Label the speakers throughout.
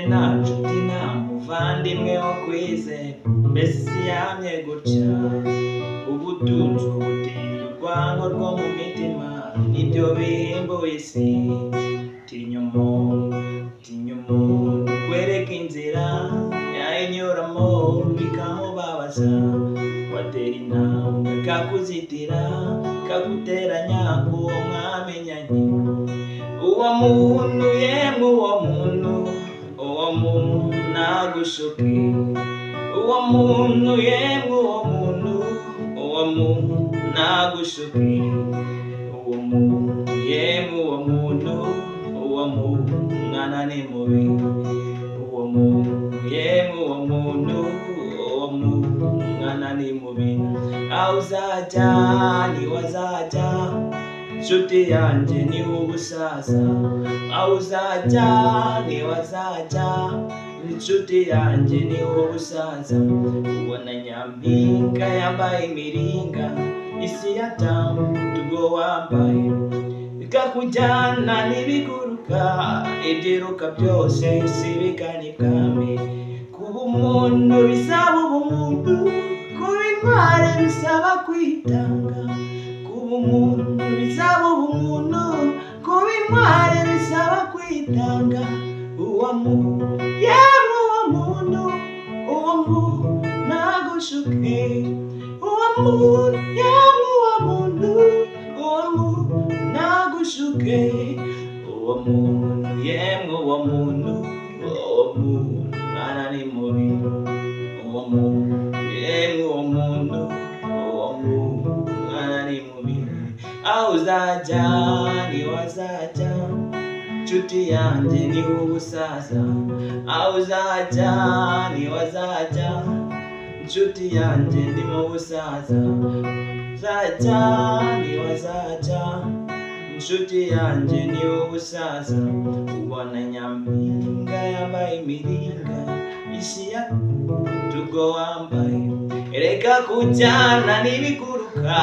Speaker 1: nta nshuti nta muvandimwe wo kwizera, mbese yamye gutya ubutunzi ubutindi urwango rwo mu mitima nibyo bihimbuye isi. Tinya umuntu kwereka inzira yayinyuramo bikamubabaza, watera intambwe kakuzitira kaguteranya k'uwo mwamenyanye. Uwo muntu yemwe uwo muntu nagushuke, uwo muntu yemwe uwo muntu nagushuke, uwo muntu yemwe uwo muntu mwana ni mubi, uwo muntu yemwe uwo muntu mwana ni mubi. Aho uzajya ntiwazajya nshuti yanjye ni ubusaza, aho uzajya ntiwazajya inshuti yanjye ni ubusaza. Ubona nyampinga yambaye imiringa isi yatambuka ubwo wambaye, bikakujyana n'ibiguruka ibyiruka byose isi bigana ibwami. Kuba umuntu bisaba ubumuntu, kuba intwari bisaba kwitanga. Kuba umuntu bisaba ubumuntu, kuba intwari bisaba kwitanga. Uwo muntu yemwe uwo muntu nagushuke, uwo muntu yemwe uwo muntu nagushuke, uwo muntu yemwe uwo muntu mwana ni mubi, uwo muntu yemwe uwo muntu mwana ni mubi. Aho uzajya ntiwazajya nshuti yanjye ni ubusaza, aho uzajya ntiwazajya nshuti yanjye ni mu busaza. Uzajya ntiwazajya inshuti yanjye ni ubusaza. Ubona nyampinga yambaye imiringa isi yatugo wambaye, ereka kujyana n'ibiguruka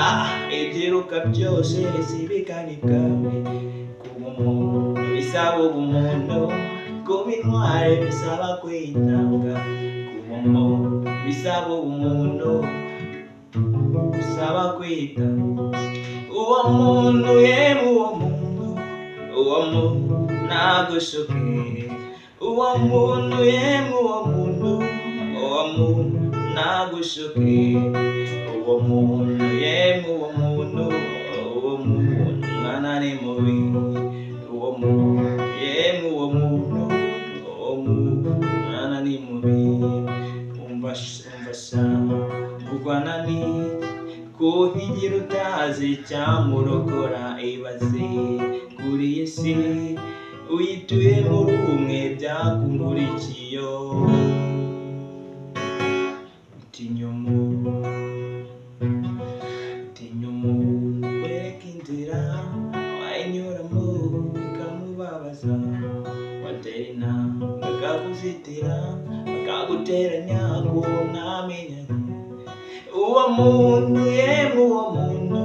Speaker 1: ibyiruka byose zibigana ibwami. Kuba umuntu bisaba ubumuntu, kuba intwari bisaba kwitanga. Kuba umuntu bisaba ubumuntu bisaba kwitanga. Uwo muntu yemwe uwo muntu nagushuke, uwo muntu yemwe uwo muntu nagushuke, uwo muntu yemwe uwo muntu mwana ni mubi, uwo muntu yemwe uwo muntu mwana ni mubi. Umva sha kurwana ni kuhigira utazi icyamurokora, ibaze kuri iyi si uyituye muri umwe byakungurikiyo. Tinya umuntu kwereka inzira wayinyuramo bikamubabaza, watera intambwe kakuzitira bakaguteranya k'uwo mwamenyanye. Uwo muntu yemwe uwo muntu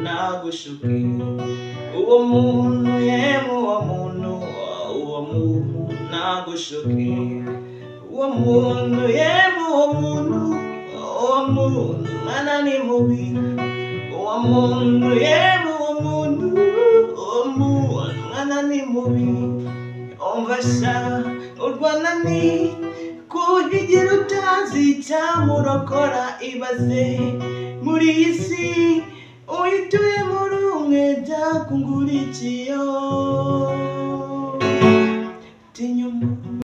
Speaker 1: nagushuke, uwo muntu yemwe uwo muntu nagushuke, uwo muntu yemwe uwo muntu mwana ni mubi, uwo muntu yemwe uwo muntu mwana ni mubi. Umva sha urwana ni kuhigira utazi icyamurokora, ibaze muri iyi si uyituye muri umwe byakungurikiyo.